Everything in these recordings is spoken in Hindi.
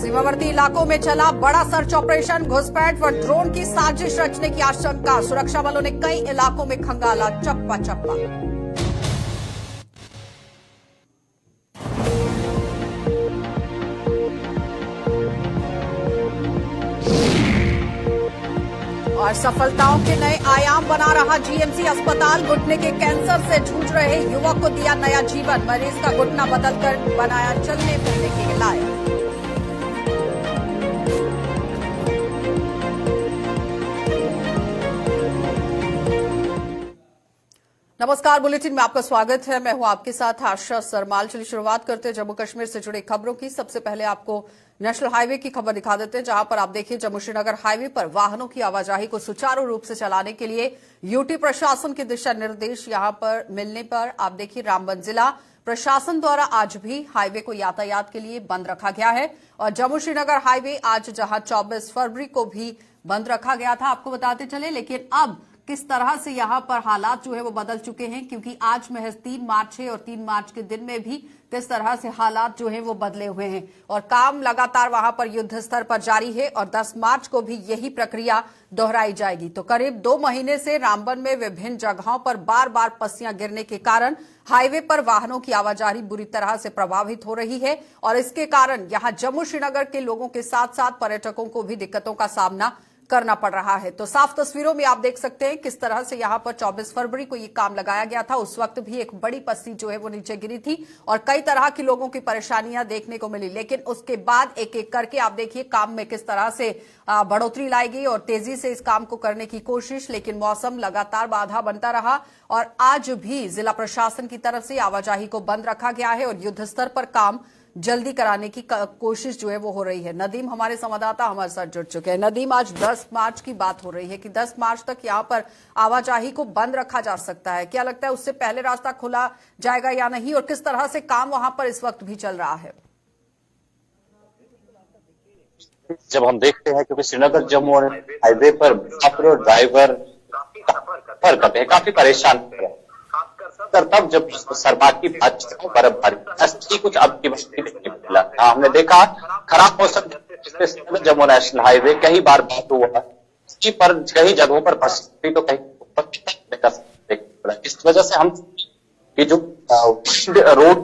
सीमावर्ती इलाकों में चला बड़ा सर्च ऑपरेशन। घुसपैठ व ड्रोन की साजिश रचने की आशंका। सुरक्षा बलों ने कई इलाकों में खंगाला चप्पा चप्पा। और सफलताओं के नए आयाम बना रहा जीएमसी अस्पताल। घुटने के कैंसर से जूझ रहे युवक को दिया नया जीवन। मरीज का घुटना बदलकर बनाया चलने फिरने के लायक। नमस्कार, बुलेटिन में आपका स्वागत है। मैं हूं आपके साथ आशा सरमाल। चलिए शुरुआत करते हैं जम्मू कश्मीर से जुड़ी खबरों की। सबसे पहले आपको नेशनल हाईवे की खबर दिखा देते हैं, जहां पर आप देखिए जम्मू श्रीनगर हाईवे पर वाहनों की आवाजाही को सुचारू रूप से चलाने के लिए यूटी प्रशासन के दिशा निर्देश यहां पर मिलने पर आप देखिए रामबन जिला प्रशासन द्वारा आज भी हाईवे को यातायात के लिए बंद रखा गया है। और जम्मू श्रीनगर हाईवे आज जहां 24 फरवरी को भी बंद रखा गया था, आपको बताते चले, लेकिन अब किस तरह से यहां पर हालात जो है वो बदल चुके हैं, क्योंकि आज महज 3 मार्च है और 3 मार्च के दिन में भी किस तरह से हालात जो है वो बदले हुए हैं। और काम लगातार वहां पर युद्ध स्तर पर जारी है और 10 मार्च को भी यही प्रक्रिया दोहराई जाएगी। तो करीब 2 महीने से रामबन में विभिन्न जगहों पर बार बार पस्सियां गिरने के कारण हाईवे पर वाहनों की आवाजाही बुरी तरह से प्रभावित हो रही है और इसके कारण यहां जम्मू श्रीनगर के लोगों के साथ साथ पर्यटकों को भी दिक्कतों का सामना करना पड़ रहा है। तो साफ तस्वीरों में आप देख सकते हैं किस तरह से यहां पर 24 फरवरी को ये काम लगाया गया था। उस वक्त भी एक बड़ी पस्सी जो है वो नीचे गिरी थी और कई तरह की लोगों की परेशानियां देखने को मिली, लेकिन उसके बाद एक एक करके आप देखिए काम में किस तरह से बढ़ोतरी लाई गई और तेजी से इस काम को करने की कोशिश, लेकिन मौसम लगातार बाधा बनता रहा और आज भी जिला प्रशासन की तरफ से आवाजाही को बंद रखा गया है और युद्ध स्तर पर काम जल्दी कराने की कोशिश जो है वो हो रही है। नदीम हमारे संवाददाता हमारे साथ जुड़ चुके हैं। नदीम, आज 10 मार्च की बात हो रही है कि 10 मार्च तक यहां पर आवाजाही को बंद रखा जा सकता है। क्या लगता है उससे पहले रास्ता खुला जाएगा या नहीं, और किस तरह से काम वहां पर इस वक्त भी चल रहा है? जब हम देखते हैं क्योंकि श्रीनगर जम्मू हाईवे पर ड्राइवर करते हैं, काफी परेशान होते हैं, तब जब सरमाद की बात बर्फबारी कुछ अब की नहीं मिला। हमने देखा खराब मौसम जम्मू नेशनल हाईवे कई बार बात हुआ पर कई जगहों पर बरसात तो कहीं, इस वजह से हम ये जो रोड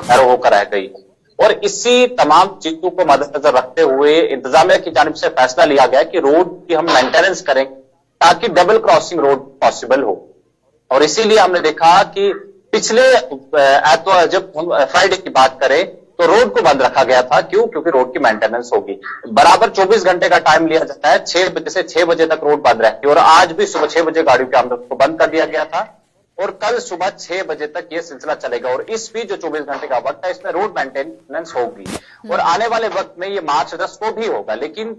होकर रह गई और इसी तमाम चीजों को मद्देनजर रखते हुए इंतजामिया की जानिब से फैसला लिया गया कि रोड की हम मेंटेनेंस करेंगे ताकि डबल क्रॉसिंग रोड पॉसिबल हो। और इसीलिए हमने देखा कि पिछले जब हम फ्राइडे की बात करें तो रोड को बंद रखा गया था। क्यों? क्योंकि रोड की मेंटेनेंस होगी। बराबर 24 घंटे का टाइम लिया जाता है, 6 बजे से 6 बजे तक रोड बंद रहती है और आज भी सुबह 6 बजे गाड़ियों की आमद को बंद कर दिया गया था और कल सुबह 6 बजे तक यह सिलसिला चलेगा। और इस भी जो 24 घंटे का वक्त है इसमें रोड मेंटेनेंस होगी और आने वाले वक्त में ये मार्च 10 को भी होगा, लेकिन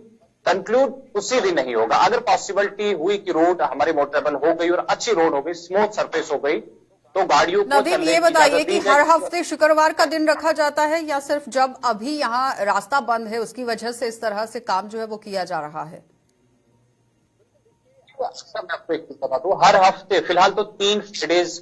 कंक्लूड उसी दिन नहीं होगा। अगर पॉसिबिलिटी हुई कि रोड हमारी मोटरेबल हो गई और अच्छी रोड हो गई, स्मूथ सरफेस हो गई, तो गाड़ियों को नदीम, ये बताइए कि हर हफ्ते शुक्रवार का दिन रखा जाता है या सिर्फ जब अभी यहाँ रास्ता बंद है उसकी वजह से इस तरह से काम जो है वो किया जा रहा है? मैं आपको एक चीज बता दूं, हर हफ्ते फिलहाल तो 3 फ्राइडेज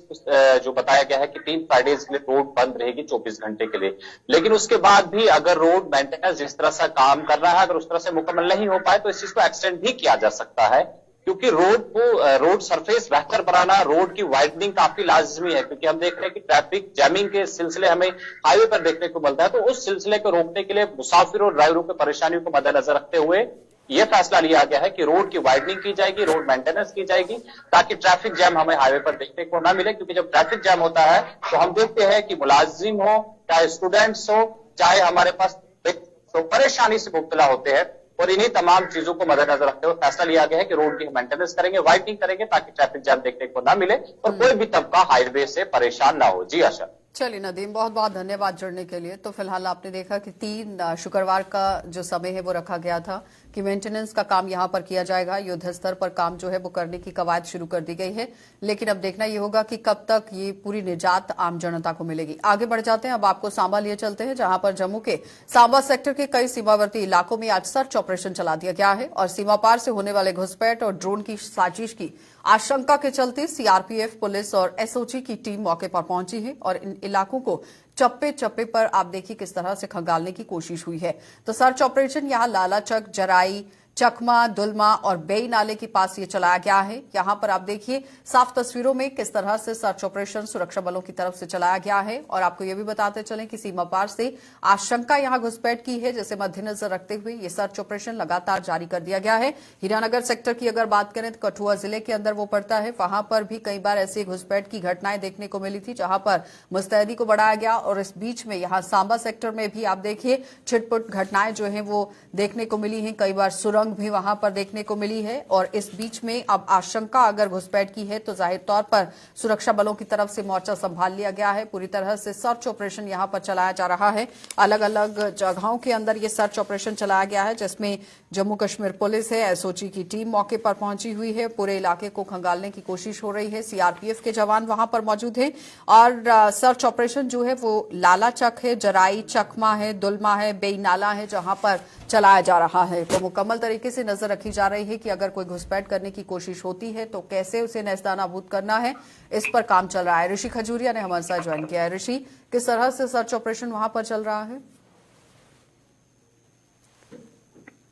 जो बताया गया है कि 3 फ्राइडेज के लिए रोड बंद रहेगी 24 घंटे के लिए, लेकिन उसके बाद भी अगर रोड मेंटेनेंस जिस तरह से काम कर रहा है अगर उस तरह से मुकम्मल नहीं हो पाए तो इस चीज को एक्सटेंड भी किया जा सकता है, क्योंकि रोड सरफेस बेहतर बनाना, रोड की वाइडनिंग काफी लाजमी है। क्योंकि हम देख रहे हैं कि ट्रैफिक जैमिंग के सिलसिले हमें हाईवे पर देखने को मिलता है, तो उस सिलसिले को रोकने के लिए मुसाफिर और ड्राइवरों की परेशानियों को मद्देनजर रखते हुए यह फैसला लिया गया है कि रोड की वाइडनिंग की जाएगी, रोड मेंटेनेंस की जाएगी, ताकि ट्रैफिक जैम हमें हाईवे पर देखने को ना मिले। क्योंकि जब ट्रैफिक जैम होता है तो हम देखते हैं कि मुलाजिम हो, चाहे स्टूडेंट्स हो, चाहे हमारे पास तो परेशानी से मुब्तला होते हैं। और इन्हीं तमाम चीजों को मद्देनजर रखते हुए फैसला लिया गया है कि रोड की मेंटेनेंस करेंगे, वाइडनिंग करेंगे, ताकि ट्रैफिक जैम देखने को ना मिले और कोई भी तबका हाईवे से परेशान ना हो। जी आशा। चलिए नदीम, बहुत बहुत धन्यवाद जुड़ने के लिए। तो फिलहाल आपने देखा कि 3 शुक्रवार का जो समय है वो रखा गया था कि मेंटेनेंस का काम यहां पर किया जाएगा। युद्ध स्तर पर काम जो है वो करने की कवायद शुरू कर दी गई है, लेकिन अब देखना ये होगा कि कब तक ये पूरी निजात आम जनता को मिलेगी। आगे बढ़ जाते हैं, अब आपको सांबा लिए चलते हैं, जहां पर जम्मू के सांबा सेक्टर के कई सीमावर्ती इलाकों में आज सर्च ऑपरेशन चला दिया गया है और सीमा पार से होने वाले घुसपैठ और ड्रोन की साजिश की आशंका के चलते सीआरपीएफ, पुलिस और एसओजी की टीम मौके पर पहुंची है और इन इलाकों को चप्पे चप्पे पर आप देखिए किस तरह से खंगालने की कोशिश हुई है। तो सर्च ऑपरेशन यहां लालाचक, जराई, चकमा, दुलमा और बेई नाले के पास ये चलाया गया है। यहां पर आप देखिए साफ तस्वीरों में किस तरह से सर्च ऑपरेशन सुरक्षा बलों की तरफ से चलाया गया है। और आपको ये भी बताते चलें कि सीमा पार से आशंका यहां घुसपैठ की है, जिसे मद्देनजर रखते हुए ये सर्च ऑपरेशन लगातार जारी कर दिया गया है। हीरानगर सेक्टर की अगर बात करें तो कठुआ जिले के अंदर वो पड़ता है, वहां पर भी कई बार ऐसी घुसपैठ की घटनाएं देखने को मिली थी, जहां पर मुस्तैदी को बढ़ाया गया। और इस बीच में यहां सांबा सेक्टर में भी आप देखिए छिटपुट घटनाएं जो है वो देखने को मिली है, कई बार सुरंग भी वहां पर देखने को मिली है। और इस बीच में अब आशंका अगर घुसपैठ की है तो जाहिर तौर पर सुरक्षा बलों की तरफ से मोर्चा संभाल लिया गया है। पूरी तरह से सर्च ऑपरेशन यहां पर चलाया जा रहा है। अलग अलग जगहों के अंदर ये सर्च ऑपरेशन चलाया गया है, जिसमें जम्मू कश्मीर पुलिस है, एसओजी की टीम मौके पर पहुंची हुई है। पूरे इलाके को खंगालने की कोशिश हो रही है। सीआरपीएफ के जवान वहां पर मौजूद हैं और सर्च ऑपरेशन जो है वो लालाचक है, जराई, चकमा है, दुलमा है, बेई नाला है, जहां पर चलाया जा रहा है। तो मुकम्मल तरीके से नजर रखी जा रही है कि अगर कोई घुसपैठ करने की कोशिश होती है तो कैसे उसे नेस्तनाबूद करना है, इस पर काम चल रहा है। ऋषि खजूरिया ने हमारे साथ ज्वाइन किया है। ऋषि, किस तरह से सर्च ऑपरेशन वहां पर चल रहा है?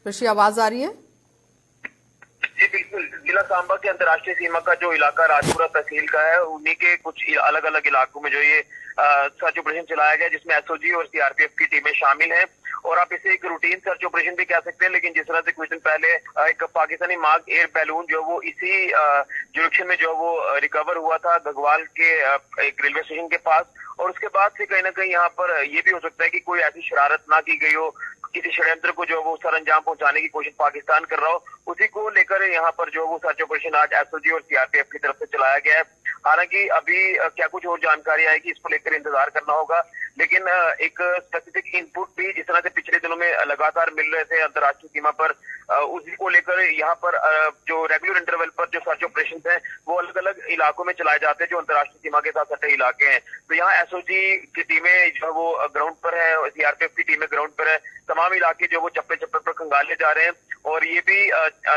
ऋषि, आवाज आ रही है? जी बिल्कुल। जिला सांबा के अंतर्राष्ट्रीय सीमा का जो इलाका राजपुरा तहसील का है, उन्हीं के कुछ अलग अलग इलाकों में जो ये सर्च ऑपरेशन चलाया गया, जिसमें एसओजी और सीआरपीएफ की टीमें शामिल हैं। और आप इसे एक रूटीन सर्च ऑपरेशन भी कह सकते हैं, लेकिन जिस तरह से कुछ दिन पहले एक पाकिस्तानी मार्क एयर बैलून जो वो इसी जुरिक्शन में जो वो रिकवर हुआ था गगवाल के एक रेलवे स्टेशन के पास, और उसके बाद से कहीं ना कहीं यहाँ पर ये भी हो सकता है कि कोई ऐसी शरारत ना की गई हो, किसी षड्यंत्र को जो वो सरंजाम पहुंचाने की कोशिश पाकिस्तान कर रहा हो, उसी को लेकर यहाँ पर जो वो सर्च ऑपरेशन आज एसओजी और सीआरपीएफ की तरफ से चलाया गया है। हालांकि अभी क्या कुछ और जानकारी आएगी, इसको लेकर इंतजार करना होगा, लेकिन एक स्पेसिफिक इनपुट भी जिस तरह से पिछले दिनों में लगातार मिल रहे थे अंतर्राष्ट्रीय सीमा पर, उसी को लेकर यहाँ पर जो रेगुलर इंटरवल पर जो सर्च ऑपरेशन है वो अलग अलग इलाकों में चलाए जाते हैं जो अंतर्राष्ट्रीय सीमा के साथ सटे इलाके हैं। तो यहाँ एसओजी की टीमें जो वो ग्राउंड पर है, सीआरपीएफ की टीमें ग्राउंड पर है, तमाम इलाके जो वो चप्पे चप्पे पर खंगाले जा रहे हैं। और ये भी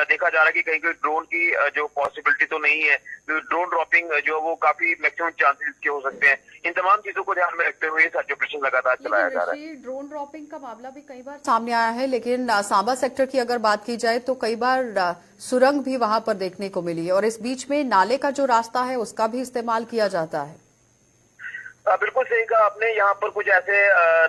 देखा जा रहा है कि कहीं कोई ड्रोन की जो पॉसिबिलिटी तो नहीं है, तो ड्रोन ड्रॉपिंग जो वो काफी मैक्सिमम चांसेस के हो सकते हैं। इन तमाम चीजों को ध्यान में रखते हुए सर्च ऑपरेशन लगातार चलाया जा रहा है। ड्रोन ड्रॉपिंग का मामला भी कई बार सामने आया है, लेकिन सांबा सेक्टर की अगर बात की जाए तो कई बार सुरंग भी वहां पर देखने को मिली है और इस बीच में नाले का जो रास्ता है उसका भी इस्तेमाल किया जाता है। बिल्कुल सही कहा आपने। यहाँ पर कुछ ऐसे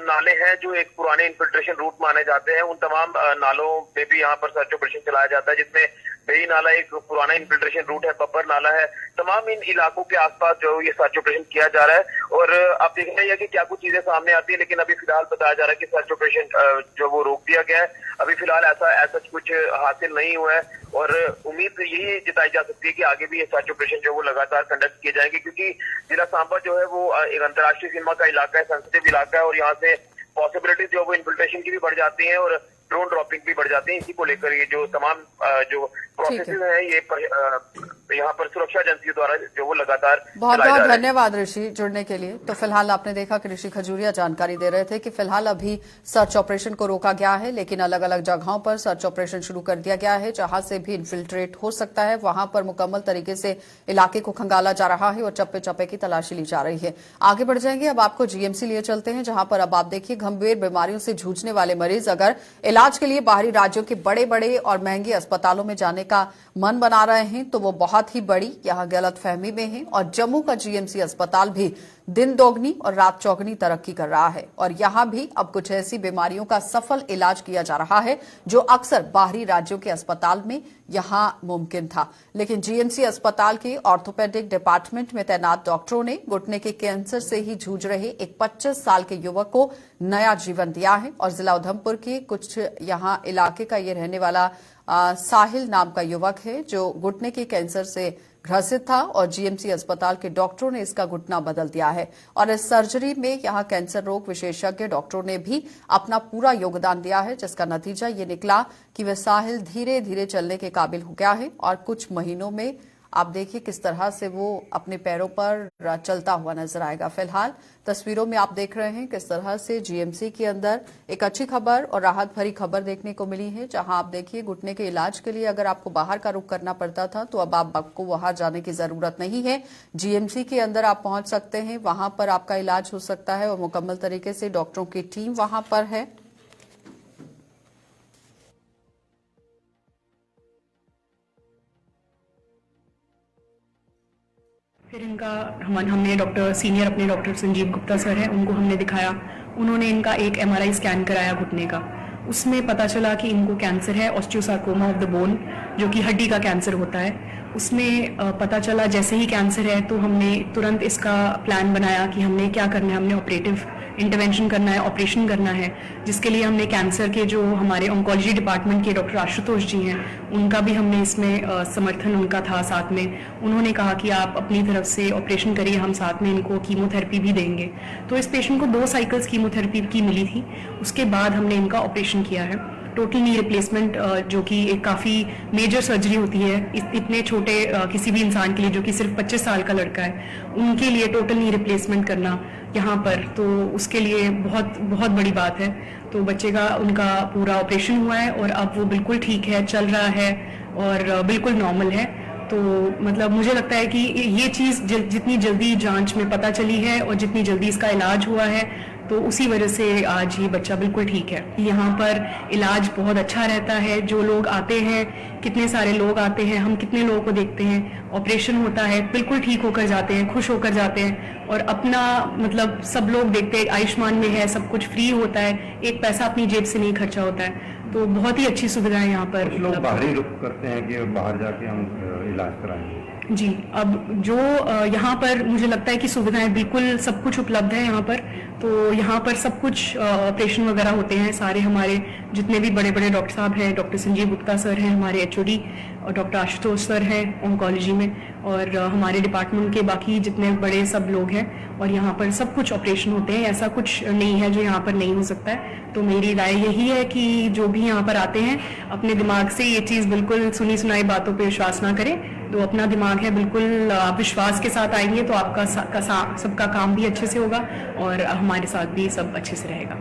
नाले हैं जो एक पुराने इन्फिल्ट्रेशन रूट माने जाते हैं, उन तमाम नालों पे भी यहाँ पर सर्च ऑपरेशन चलाया जाता है, जिसमें बेई नाला एक पुराना इन्फिल्ट्रेशन रूट है, बब्बर नाला है। तमाम इन इलाकों के आसपास जो ये सर्च ऑपरेशन किया जा रहा है और आप देख रहे हैं कि क्या कुछ चीजें सामने आती है, लेकिन अभी फिलहाल बताया जा रहा है कि सर्च ऑपरेशन जो वो रोक दिया गया है। अभी फिलहाल ऐसा कुछ हासिल नहीं हुआ है और उम्मीद यही जताई जा सकती है कि आगे भी ये सर्च ऑपरेशन जो वो लगातार कंडक्ट किए जाएंगे, क्योंकि जिला सांबा जो है वो एक अंतर्राष्ट्रीय सीमा का इलाका है, सेंसिटिव इलाका है और यहाँ से पॉसिबिलिटीज जो वो इन्फिल्ट्रेशन की भी बढ़ जाती है और ड्रोन ड्रॉपिंग भी बढ़ जाती है। इसी को लेकर ये जो तमाम जो प्रोसेसेस हैं ये यहाँ पर सुरक्षा एजेंसियों द्वारा जो वो लगातार बहुत बहुत धन्यवाद ऋषि जुड़ने के लिए। तो फिलहाल आपने देखा कि ऋषि खजूरिया जानकारी दे रहे थे कि फिलहाल अभी सर्च ऑपरेशन को रोका गया है, लेकिन अलग अलग जगहों पर सर्च ऑपरेशन शुरू कर दिया गया है, जहां से भी इन्फिल्ट्रेट हो सकता है वहां पर मुकम्मल तरीके से इलाके को खंगाला जा रहा है और चप्पे चप्पे की तलाशी ली जा रही है। आगे बढ़ जाएंगे, अब आपको जीएमसी लिए चलते हैं, जहां पर अब आप देखिए गंभीर बीमारियों से जूझने वाले मरीज अगर इलाज के लिए बाहरी राज्यों के बड़े बड़े और महंगे अस्पतालों में जाने का मन बना रहे हैं तो वो बहुत ही बड़ी यहाँ गलतफहमी में है। और जम्मू का जीएमसी अस्पताल भी दिन दोगुनी और रात चौगुनी तरक्की कर रहा है और यहाँ भी अब कुछ ऐसी बीमारियों का सफल इलाज किया जा रहा है जो अक्सर बाहरी राज्यों के अस्पताल में यहाँ मुमकिन था। लेकिन जीएमसी अस्पताल के ऑर्थोपेडिक डिपार्टमेंट में तैनात डॉक्टरों ने घुटने के कैंसर से ही जूझ रहे एक 25 साल के युवक को नया जीवन दिया है। और जिला उधमपुर के कुछ यहाँ इलाके का ये रहने वाला साहिल नाम का युवक है जो घुटने के कैंसर से ग्रसित था और जीएमसी अस्पताल के डॉक्टरों ने इसका घुटना बदल दिया है और इस सर्जरी में यहां कैंसर रोग विशेषज्ञ डॉक्टरों ने भी अपना पूरा योगदान दिया है, जिसका नतीजा ये निकला कि वह साहिल धीरे धीरे चलने के काबिल हो गया है और कुछ महीनों में आप देखिए किस तरह से वो अपने पैरों पर चलता हुआ नजर आएगा। फिलहाल तस्वीरों में आप देख रहे हैं किस तरह से जीएमसी के अंदर एक अच्छी खबर और राहत भरी खबर देखने को मिली है, जहां आप देखिए घुटने के इलाज के लिए अगर आपको बाहर का रुख करना पड़ता था तो अब आपको वहां जाने की जरूरत नहीं है। जीएमसी के अंदर आप पहुंच सकते हैं, वहां पर आपका इलाज हो सकता है और मुकम्मल तरीके से डॉक्टरों की टीम वहां पर है। फिर इनका हमने सीनियर अपने डॉक्टर संजीव गुप्ता सर हैं, उनको हमने दिखाया। उन्होंने इनका एक एमआरआई स्कैन कराया घुटने का। उसमें पता चला कि इनको कैंसर है, ऑस्टियोसार्कोमा ऑफ द बोन, जो कि हड्डी का कैंसर होता है। उसमें पता चला जैसे ही कैंसर है तो हमने तुरंत इसका प्लान बनाया कि हमने क्या करना है। हमने ऑपरेटिव इंटरवेंशन करना है, ऑपरेशन करना है, जिसके लिए हमने कैंसर के जो हमारे ऑन्कोलॉजी डिपार्टमेंट के डॉक्टर आशुतोष जी हैं, उनका भी हमने इसमें समर्थन उनका था साथ में। उन्होंने कहा कि आप अपनी तरफ से ऑपरेशन करिए, हम साथ में इनको कीमोथेरेपी भी देंगे। तो इस पेशेंट को 2 साइकिल्स कीमोथेरेपी की मिली थी। उसके बाद हमने इनका ऑपरेशन किया है। टोटल नी रिप्लेसमेंट, जो कि एक काफ़ी मेजर सर्जरी होती है इतने छोटे किसी भी इंसान के लिए जो कि सिर्फ 25 साल का लड़का है, उनके लिए टोटल नी रिप्लेसमेंट करना यहाँ पर, तो उसके लिए बहुत बहुत बड़ी बात है। तो बच्चे का उनका पूरा ऑपरेशन हुआ है और अब वो बिल्कुल ठीक है, चल रहा है और बिल्कुल नॉर्मल है। तो मतलब मुझे लगता है कि ये चीज़ जितनी जल्दी जांच में पता चली है और जितनी जल्दी इसका इलाज हुआ है, तो उसी वजह से आज ये बच्चा बिल्कुल ठीक है। यहाँ पर इलाज बहुत अच्छा रहता है। जो लोग आते हैं, कितने सारे लोग आते हैं, हम कितने लोगों को देखते हैं, ऑपरेशन होता है, बिल्कुल ठीक होकर जाते हैं, खुश होकर जाते हैं और अपना मतलब सब लोग देखते हैं आयुष्मान में है, सब कुछ फ्री होता है, एक पैसा अपनी जेब से नहीं खर्चा होता है। तो बहुत ही अच्छी सुविधाएं यहाँ पर। कुछ लोग बाहरी रुख करते हैं कि बाहर जाके हम इलाज कराएंगे। जी, अब जो यहाँ पर मुझे लगता है कि सुविधाएं बिल्कुल सब कुछ उपलब्ध है यहाँ पर। तो यहाँ पर सब कुछ ऑपरेशन वगैरह होते हैं। सारे हमारे जितने भी बड़े बड़े डॉक्टर साहब हैं, डॉक्टर संजीव गुप्ता सर हैं हमारे एचओडी, और डॉक्टर आशुतोष सर हैं ऑन्कोलॉजी में, और हमारे डिपार्टमेंट के बाकी जितने बड़े सब लोग हैं, और यहाँ पर सब कुछ ऑपरेशन होते हैं। ऐसा कुछ नहीं है जो यहाँ पर नहीं हो सकता है। तो मेरी राय यही है कि जो भी यहाँ पर आते हैं, अपने दिमाग से ये चीज़ बिल्कुल सुनी सुनाई बातों पर विश्वास ना करें। तो अपना दिमाग है, बिल्कुल आप विश्वास के साथ आएंगे तो आपका सबका काम भी अच्छे से होगा और हमारे साथ भी सब अच्छे से रहेगा।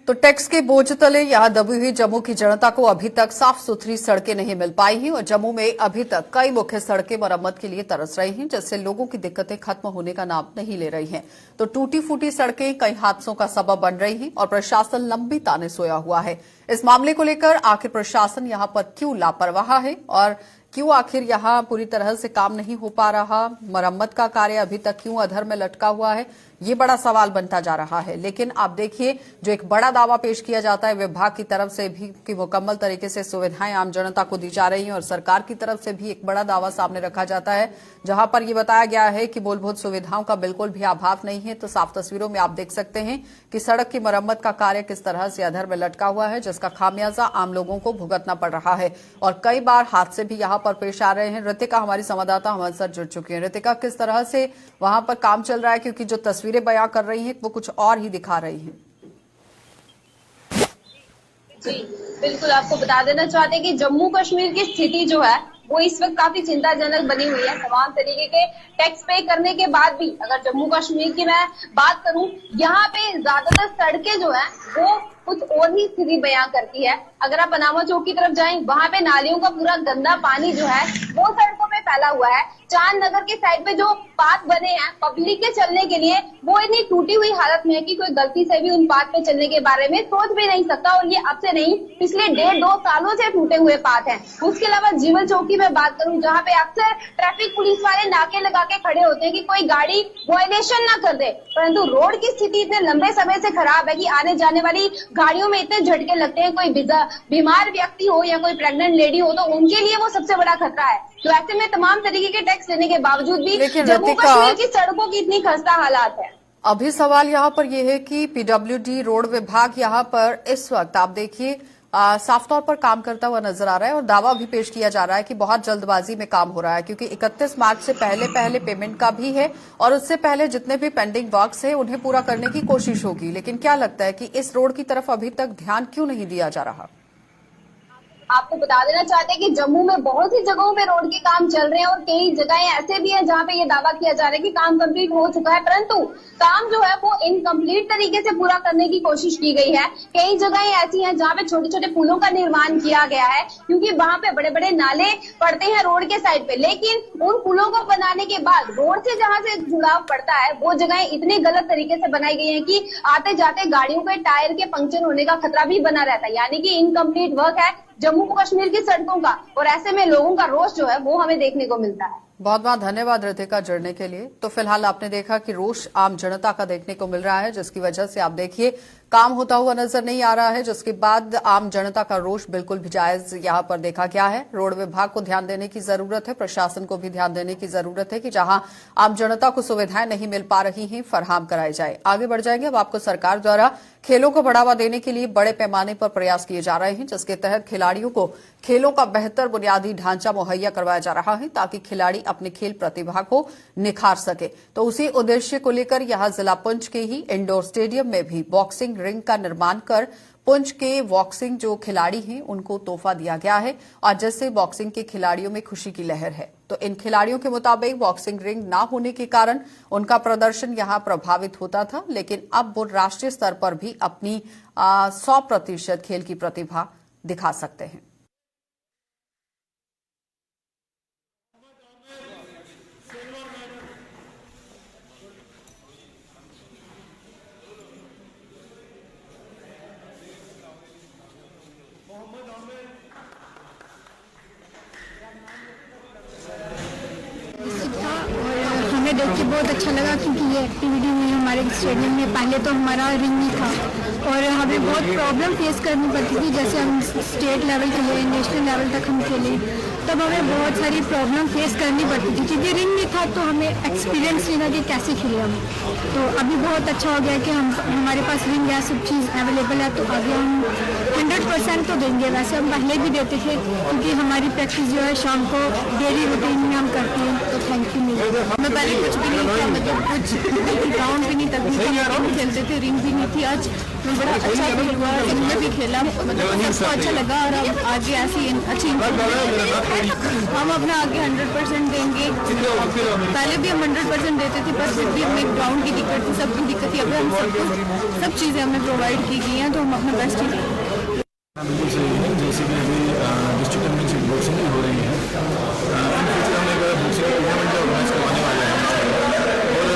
तो टैक्स के बोझ तले यहां दबी हुई जम्मू की जनता को अभी तक साफ सुथरी सड़कें नहीं मिल पाई हैं और जम्मू में अभी तक कई मुख्य सड़कें मरम्मत के लिए तरस रही हैं, जिससे लोगों की दिक्कतें खत्म होने का नाम नहीं ले रही हैं। तो टूटी फूटी सड़कें कई हादसों का सबब बन रही हैं और प्रशासन लंबी ताने सोया हुआ है। इस मामले को लेकर आखिर प्रशासन यहां पर क्यों लापरवाह है और क्यों आखिर यहां पूरी तरह से काम नहीं हो पा रहा, मरम्मत का कार्य अभी तक क्यों अधर में लटका हुआ है, ये बड़ा सवाल बनता जा रहा है। लेकिन आप देखिए, जो एक बड़ा दावा पेश किया जाता है विभाग की तरफ से भी कि मुकम्मल तरीके से सुविधाएं आम जनता को दी जा रही हैं, और सरकार की तरफ से भी एक बड़ा दावा सामने रखा जाता है जहां पर ये बताया गया है कि मूलभूत सुविधाओं का बिल्कुल भी अभाव नहीं है। तो साफ तस्वीरों में आप देख सकते हैं कि सड़क की मरम्मत का कार्य किस तरह से अधर में लटका हुआ है, जिसका खामियाजा आम लोगों को भुगतना पड़ रहा है और कई बार हादसे भी यहां पर पेश आ रहे हैं। ऋतिका हमारी संवाददाता हमारे साथ जुड़ चुकी है। ऋतिका, किस तरह से वहां पर काम चल रहा है, क्योंकि जो तस्वीरें बयां कर रही हैं वो कुछ और ही दिखा रही हैं। जी बिल्कुल, आपको बता देना चाहते हैं कि जम्मू कश्मीर की स्थिति जो है वो इस वक्त काफी चिंताजनक बनी हुई है। तमाम तरीके के टैक्स पे करने के बाद भी अगर जम्मू कश्मीर की मैं बात करूं, यहाँ पे ज्यादातर सड़कें जो है वो कुछ और ही स्थिति बयां करती है। अगर आप पनामा चौक की तरफ जाएं, वहां पे नालियों का पूरा गंदा पानी जो है वो सड़कों पे फैला हुआ है। चांद नगर के साइड पे जो पाथ बने हैं पब्लिक के चलने के लिए, वो इतनी टूटी हुई हालत में है कि कोई गलती से भी उन पाथ पे चलने के बारे में सोच भी नहीं सकता। और ये अब से नहीं, पिछले 1.5-2 सालों से टूटे हुए पाथ हैं। उसके अलावा जीवल चौक की मैं बात करूं, जहाँ पे अक्सर ट्रैफिक पुलिस वाले नाके लगा के खड़े होते हैं कि कोई गाड़ी वायलेशन ना कर दे, परंतु रोड की स्थिति इतने लंबे समय से खराब है कि आने जाने वाली गाड़ियों में इतने झटके लगते हैं। कोई बीमार व्यक्ति हो या कोई प्रेग्नेंट लेडी हो तो उनके लिए वो सबसे बड़ा खतरा है। तो ऐसे में तमाम तरीके के टैक्स देने के बावजूद भी जम्मू कश्मीर की सड़कों की इतनी खस्ता हालात है। अभी सवाल यहाँ पर यह है कि पीडब्ल्यूडी रोड विभाग यहाँ पर इस वक्त आप देखिए साफ तौर पर काम करता हुआ नजर आ रहा है और दावा भी पेश किया जा रहा है कि बहुत जल्दबाजी में काम हो रहा है, क्योंकि 31 मार्च से पहले पेमेंट का भी है और उससे पहले जितने भी पेंडिंग वर्क्स है उन्हें पूरा करने की कोशिश होगी। लेकिन क्या लगता है कि इस रोड की तरफ अभी तक ध्यान क्यों नहीं दिया जा रहा? आपको बता देना चाहते हैं कि जम्मू में बहुत सी जगहों पे रोड के काम चल रहे हैं और कई जगहें ऐसे भी हैं जहां पे ये दावा किया जा रहा है कि काम कंप्लीट हो चुका है, परंतु काम जो है वो इनकम्प्लीट तरीके से पूरा करने की कोशिश की गई है। कई जगहें ऐसी हैं जहां पे छोटे छोटे पुलों का निर्माण किया गया है, क्योंकि वहां पे बड़े बड़े नाले पड़ते हैं रोड के साइड पे, लेकिन उन पुलों को बनाने के बाद रोड से जहां से जुड़ाव पड़ता है वो जगहें इतने गलत तरीके से बनाई गई है कि आते जाते गाड़ियों के टायर के पंक्चर होने का खतरा भी बना रहता है। यानी कि इनकम्प्लीट वर्क है जम्मू कश्मीर की सड़कों का, और ऐसे में लोगों का रोष जो है वो हमें देखने को मिलता है। बहुत बहुत धन्यवाद रितिका जुड़ने के लिए। तो फिलहाल आपने देखा कि रोष आम जनता का देखने को मिल रहा है, जिसकी वजह से आप देखिए काम होता हुआ नजर नहीं आ रहा है, जिसके बाद आम जनता का रोष बिल्कुल भी जायज यहां पर देखा गया है। रोड विभाग को ध्यान देने की जरूरत है, प्रशासन को भी ध्यान देने की जरूरत है कि जहां आम जनता को सुविधाएं नहीं मिल पा रही हैं फराहम कराई जाए। आगे बढ़ जाएंगे। अब आपको सरकार द्वारा खेलों को बढ़ावा देने के लिए बड़े पैमाने पर प्रयास किए जा रहे हैं, जिसके तहत खिलाड़ियों को खेलों का बेहतर बुनियादी ढांचा मुहैया करवाया जा रहा है ताकि खिलाड़ी अपने खेल प्रतिभा को निखार सके। तो उसी उद्देश्य को लेकर यहां जिला पुंछ के ही इंडोर स्टेडियम में भी बॉक्सिंग रिंग का निर्माण कर पुंछ के बॉक्सिंग जो खिलाड़ी हैं उनको तोहफा दिया गया है और जैसे बॉक्सिंग के खिलाड़ियों में खुशी की लहर है। तो इन खिलाड़ियों के मुताबिक बॉक्सिंग रिंग ना होने के कारण उनका प्रदर्शन यहां प्रभावित होता था, लेकिन अब वो राष्ट्रीय स्तर पर भी अपनी 100% खेल की प्रतिभा दिखा सकते हैं। हमें देख के बहुत अच्छा लगा, क्योंकि ये एक्टिविटी हुई हमारे स्टेडियम में। पहले तो हमारा रिंग नहीं था और हमें बहुत प्रॉब्लम फेस करनी पड़ती थी। जैसे हम स्टेट लेवल खेले, नेशनल लेवल तक हम खेले, तब हमें बहुत सारी प्रॉब्लम फेस करनी पड़ती थी क्योंकि रिंग नहीं था, तो हमें एक्सपीरियंस लेना कि कैसे खेले हम। तो अभी बहुत अच्छा हो गया कि हमारे पास रिंग है, सब चीज़ अवेलेबल है, तो आगे हम 100% तो देंगे। वैसे हम पहले भी देते थे क्योंकि हमारी प्रैक्टिस जो है शाम को डेली रूटीन में हम करते हैं। तो थैंक यू। हमें पहले कुछ भी नहीं था, मतलब कुछ ग्राउंड भी नहीं था, खेलते थे, रिंग भी नहीं थी। आज बड़ा अच्छा फील हुआ, इनमें भी खेला, मतलब सबको अच्छा लगा और अब आगे ऐसी अच्छी हम अपना आगे 100% देंगे। पहले भी हम 100% देते थे, पर फिर भी हमें ग्राउंड की दिक्कत थी, सबकी दिक्कत थी। अब हम सब चीज़ें हमें प्रोवाइड की गई हैं, तो हम अपना बेस्ट ही देंगे। जैसे कि अभी डिस्ट्रिक्ट चैंपियनशिप बॉक्सिंग हो रही है, इन फ्यूचर हम एक बॉक्सिंग टूर्नामेंट जो ऑर्गेनाइज करवाने वाले हैं। और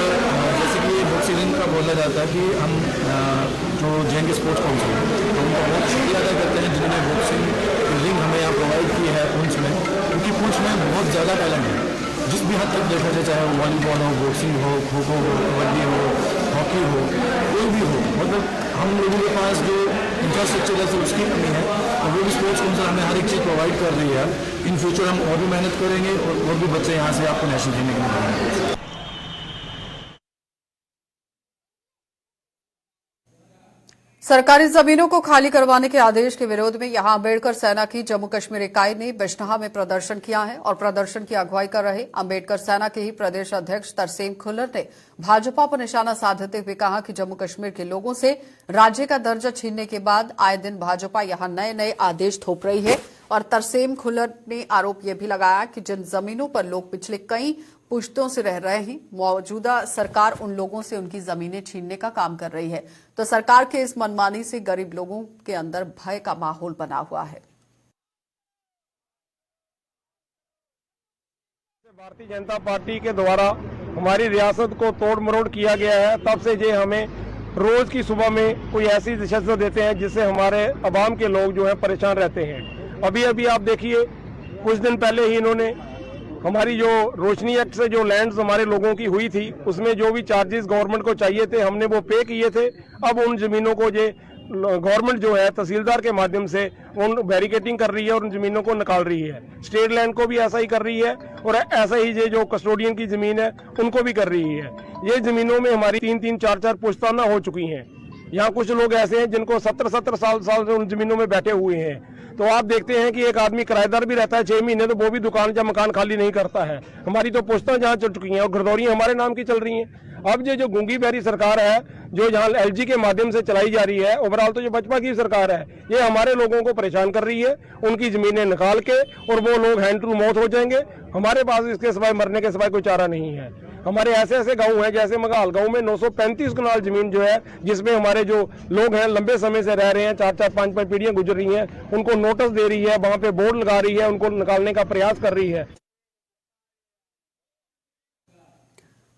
जैसे कि बॉक्सिंग रिंग का बोला जाता है कि हम जो जेएनके स्पोर्ट्स काउंसिल है तो उनका बहुत शुक्रिया अदा करते हैं जिन्होंने बॉक्सिंग रिंग हमें यहाँ प्रोवाइड की है पुंछ में, क्योंकि पुंछ में बहुत ज़्यादा टैलेंट है। जिस भी हद तक देखा जाए, चाहे वॉलीबॉल हो, बॉक्सिंग हो, खो खो हो, कबड्डी हो, हॉकी हो, कोई भी हो, मतलब हम लोगों के पास जो इंफ्रास्ट्रक्चर है उसकी कमी है और वो भी स्पोर्ट्स काउंसिल हमें हर एक चीज़ प्रोवाइड कर रही है। इन फ्यूचर हम और भी मेहनत करेंगे और भी बच्चे यहाँ से आपको नेशनल खेलने के लिए मिलेंगे। सरकारी जमीनों को खाली करवाने के आदेश के विरोध में यहां अम्बेडकर सेना की जम्मू कश्मीर इकाई ने बिजनौर में प्रदर्शन किया है और प्रदर्शन की अगुवाई कर रहे अम्बेडकर सेना के ही प्रदेश अध्यक्ष तरसेम खुल्लर ने भाजपा पर निशाना साधते हुए कहा कि जम्मू कश्मीर के लोगों से राज्य का दर्जा छीनने के बाद आए दिन भाजपा यहां नए नए आदेश थोप रही है। और तरसेम खुल्लर ने आरोप यह भी लगाया कि जिन जमीनों पर लोग पिछले कई पुश्तों से रह रहे हैं, मौजूदा सरकार उन लोगों से उनकी जमीनें छीनने का काम कर रही है। तो सरकार के इस मनमानी से गरीब लोगों के अंदर भय का माहौल बना हुआ है। भारतीय जनता पार्टी के द्वारा हमारी रियासत को तोड़ मरोड़ किया गया है, तब से ये हमें रोज की सुबह में कोई ऐसी दिशा देते हैं जिससे हमारे अवाम के लोग जो है परेशान रहते हैं। अभी अभी आप देखिए, कुछ दिन पहले ही इन्होंने हमारी जो रोशनी एक्ट से जो लैंड्स हमारे लोगों की हुई थी उसमें जो भी चार्जेस गवर्नमेंट को चाहिए थे हमने वो पे किए थे। अब उन जमीनों को ये गवर्नमेंट जो है तहसीलदार के माध्यम से उन बैरिकेटिंग कर रही है और उन जमीनों को निकाल रही है। स्टेट लैंड को भी ऐसा ही कर रही है और ऐसा ही ये जो कस्टोडियन की जमीन है उनको भी कर रही है। ये जमीनों में हमारी 3-3, 4-4 पुश्ताना हो चुकी हैं। यहाँ कुछ लोग ऐसे हैं जिनको 70-70 साल से उन जमीनों में बैठे हुए हैं। तो आप देखते हैं कि एक आदमी किराएदार भी रहता है 6 महीने, तो वो भी दुकान या मकान खाली नहीं करता है। हमारी तो पोस्टां जहाँ चल चुकी हैं और घरदौरियां हमारे नाम की चल रही हैं। अब ये जो गूंगी बहरी सरकार है, जो यहाँ LG के माध्यम से चलाई जा रही है, ओवरऑल तो जो भाजपा की सरकार है, ये हमारे लोगों को परेशान कर रही है। उनकी जमीनें निकाल के और वो लोग हैंड टू माउथ हो जाएंगे। हमारे पास इसके सिवाय मरने के सिवाय कोई चारा नहीं है। हमारे ऐसे ऐसे गांव हैं, जैसे मघाल गांव में 935 कनाल जमीन जो है, जिसमें हमारे जो लोग हैं लंबे समय से रह रहे हैं, 4-4, 5-5 पीढ़ियां गुजर रही हैं, उनको नोटिस दे रही है, वहां पे बोर्ड लगा रही है, उनको निकालने का प्रयास कर रही है।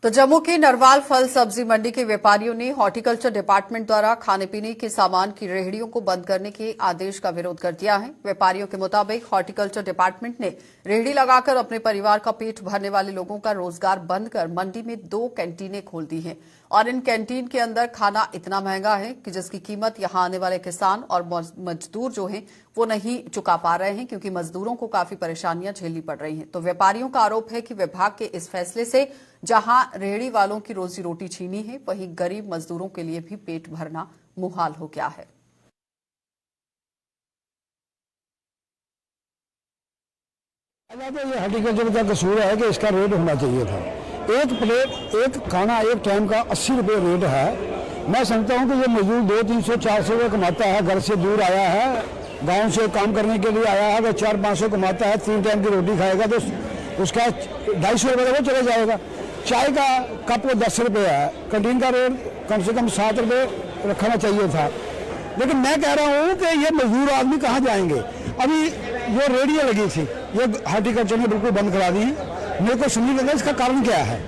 तो जम्मू की नरवाल फल सब्जी मंडी के व्यापारियों ने हॉर्टिकल्चर डिपार्टमेंट द्वारा खाने पीने के सामान की रेहड़ियों को बंद करने के आदेश का विरोध कर दिया है। व्यापारियों के मुताबिक हॉर्टिकल्चर डिपार्टमेंट ने रेहड़ी लगाकर अपने परिवार का पेट भरने वाले लोगों का रोजगार बंद कर मंडी में 2 कैंटीनें खोल दी हैं और इन कैंटीन के अंदर खाना इतना महंगा है कि जिसकी कीमत यहां आने वाले किसान और मजदूर जो हैं वो नहीं चुका पा रहे हैं, क्योंकि मजदूरों को काफी परेशानियां झेलनी पड़ रही हैं। तो व्यापारियों का आरोप है कि विभाग के इस फैसले से जहां रेहड़ी वालों की रोजी रोटी छीनी है, वहीं गरीब मजदूरों के लिए भी पेट भरना मुहाल हो गया है। तो ये हॉर्टिकल्चर का कसूर है कि इसका रेट होना चाहिए था। एक प्लेट, एक खाना, एक टाइम का 80 रुपये रेट है। मैं समझता हूँ कि ये मजदूर 200-300-400 रुपये कमाता है, घर से दूर आया है, गांव से काम करने के लिए आया है, अगर 400-500 कमाता है, 3 टाइम की रोटी खाएगा तो उसका 250 रुपये वो चले जाएगा। चाय का कप 10 रुपये है, कैंटीन का रेट कम से कम 7 रुपये रखना चाहिए था। लेकिन मैं कह रहा हूँ कि ये मजदूर आदमी कहाँ जाएंगे। अभी जो रेडियो लगी थी, ये हॉर्टिकल्चर ने बिल्कुल बंद करा दी। मेरे को समझ नहीं लगा इसका कारण क्या है।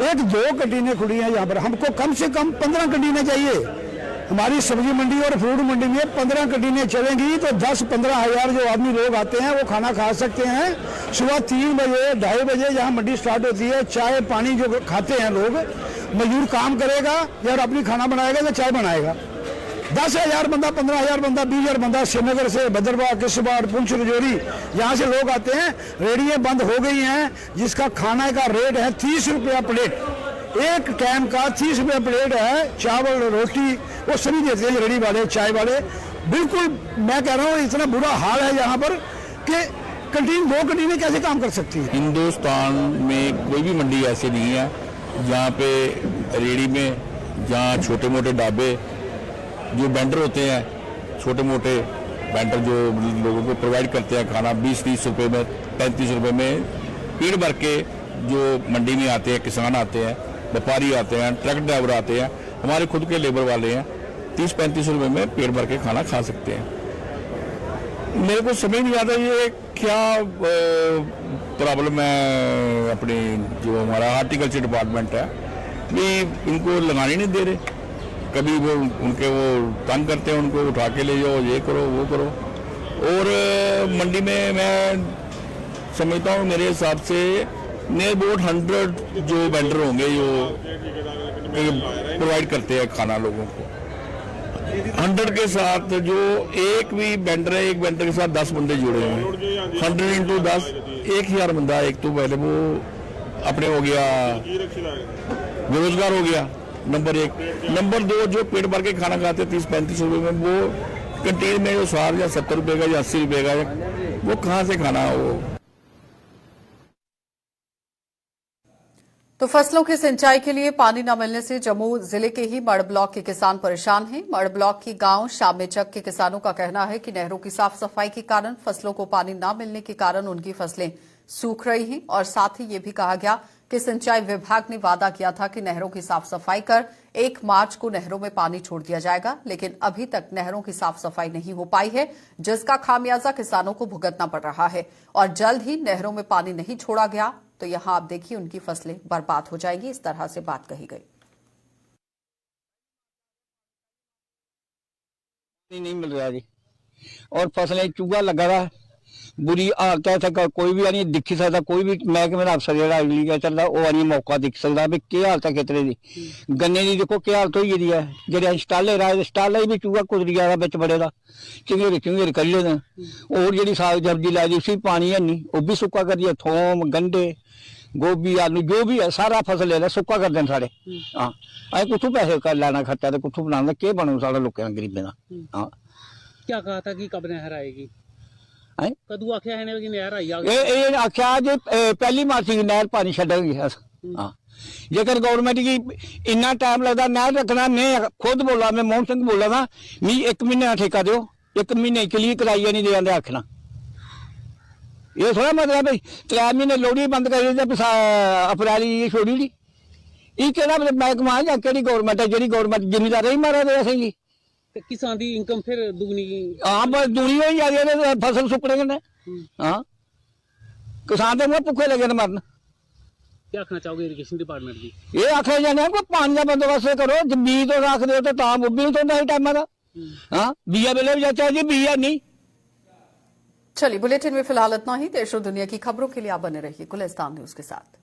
1-2 कैंटीनें खुली हैं यहाँ पर, हमको कम से कम 15 कैंटीनें चाहिए। हमारी सब्जी मंडी और फ्रूट मंडी में 15 कैंटीनें चलेंगी तो 10-15 हज़ार जो आदमी लोग आते हैं वो खाना खा सकते हैं। सुबह 3 बजे 2:30 बजे यहाँ मंडी स्टार्ट होती है, चाय पानी जो खाते हैं लोग, मजदूर काम करेगा या अपनी खाना बनाएगा या चाय बनाएगा। 10,000 बंदा, 15,000 बंदा, 20,000 बंदा श्रीनगर से, भद्रवाह, किश्तवाड़, पुंछ, रजौरी, यहाँ से लोग आते हैं। रेहड़ियाँ बंद हो गई हैं, जिसका खाने का रेट है 30 रुपया प्लेट। एक टाइम का 30 रुपया प्लेट है। चावल रोटी वो सभी देते हैं रेहड़ी वाले, चाय वाले। बिल्कुल मैं कह रहा हूँ इतना बुरा हाल है यहाँ पर कि कैंटीन 2 कैंटीनें कैसे काम कर सकती है। हिंदुस्तान में कोई भी मंडी ऐसी नहीं है जहाँ पे रेहड़ी में, जहाँ छोटे मोटे ढाबे जो वेंडर होते हैं, छोटे मोटे वेंडर जो लोगों को प्रोवाइड करते हैं खाना 20-30 रुपये में, 35 रुपये में पेट भर के जो मंडी में आते हैं, किसान आते हैं, व्यापारी आते हैं, ट्रक ड्राइवर आते हैं, हमारे खुद के लेबर वाले हैं, 30-35 रुपये में पेट भर के खाना खा सकते हैं। मेरे को समझ नहीं आता ये क्या प्रॉब्लम है। अपनी जो हमारा हॉर्टिकल्चर डिपार्टमेंट है, भी इनको लगाने नहीं दे रहे। कभी वो उनके वो तंग करते हैं, उनको उठा के ले जाओ, ये करो वो करो। और मंडी में मैं समझता हूँ मेरे हिसाब से नियर अबाउट 100 जो वेंडर होंगे जो प्रोवाइड करते हैं खाना लोगों को। 100 के साथ जो एक भी वेंडर है, एक वेंडर के साथ 10 बंदे जुड़े हुए हैं। 100 into 10, 1,000 बंदा। एक तो पहले वो अपने हो गया, बेरोजगार हो गया, नंबर 1। नंबर 2 जो पेट भर के खाना खाते हैं 30-35 रुपये में, वो कैंटीन में जो 60 या 70 रुपये का या 80 रुपये का, वो कहाँ से खाना वो। तो फसलों की सिंचाई के लिए पानी न मिलने से जम्मू जिले के ही मड़ ब्लॉक के किसान परेशान हैं। मड़ ब्लॉक के गांव शामेचक के किसानों का कहना है कि नहरों की साफ सफाई के कारण फसलों को पानी न मिलने के कारण उनकी फसलें सूख रही हैं और साथ ही ये भी कहा गया कि सिंचाई विभाग ने वादा किया था कि नहरों की साफ सफाई कर 1 मार्च को नहरों में पानी छोड़ दिया जाएगा, लेकिन अभी तक नहरों की साफ सफाई नहीं हो पाई है, जिसका खामियाजा किसानों को भुगतना पड़ रहा है और जल्द ही नहरों में पानी नहीं छोड़ा गया तो यहां आप देखिए उनकी फसलें बर्बाद हो जाएंगी। इस तरह से बात कही गई। नहीं मिल रहा जी, और फसलें चूहा लगा रहा, बुरी हालत है। कोई भी नहीं दिखी सकता, कोई भी महकमे का अफसर जो अगली चल रहा वो नहीं मौका दिख सकता भी क्या हालत है खेतरे की। गन्ने की देखो क्या हालत हुई है। जो स्टाले रहा, स्टाले भी चूहा कुदरी जा रहा बिच बड़े का, चिंगेर कर लेना। और जी साग सब्जी लाई दी उसी पानी है नहीं, वो भी सुक्का कर दिया। थोम, गंढे, गोभी आलू जो भी है सारा फसल ले सुक्का कर देन सारे। हाँ अं कुछ पैसे कर लेना खर्चा तो कुछ बनाना के बनू सारा लोगों गरीबें का। हाँ क्या कहा था कि कब नहर आएगी, हैं कदू आख्या है कि नहर आई ये आख्या जी पहली मार्च की नहर पानी छड़ेगी। हाँ जेकर गवर्नमेंट की इन्ना टाइम लगता नहर रखना, मैं खुद बोला, मैं मोहन सिंह बोला था मी 1 महीने का ठेका दो, 1 महीने क्लियर कराइए नहीं दे आखना। ये थोड़ा मतलब भाई 3 महीने लोहड़ी बंद कर अप्रैल ये छोड़ी दी, ये केड़ा महकमा या केड़ी गवर्नमेंट है जी गवर्नमेंट जिमीदार ही मारा दे असें जी। किसान की इनकम फिर दुगनी। हाँ बस दुनी हो जा रही फसल सुपड़े कन्नै। हाँ किसान तो भुखे लगे न मरन। क्या आखना चाहोगे इरिगेशन डिपार्टमेंट की? ये आखिया जाने को पानी का बंदोबस्त करो, बीज तो रख दो तो भी तो नहीं टाइम का। हाँ बीया बेले भी जाता है जी, बीया नहीं। चलिए बुलेटिन में फिलहाल इतना ही। देश और दुनिया की खबरों के लिए आप बने रहिए गुलिस्तान न्यूज के साथ।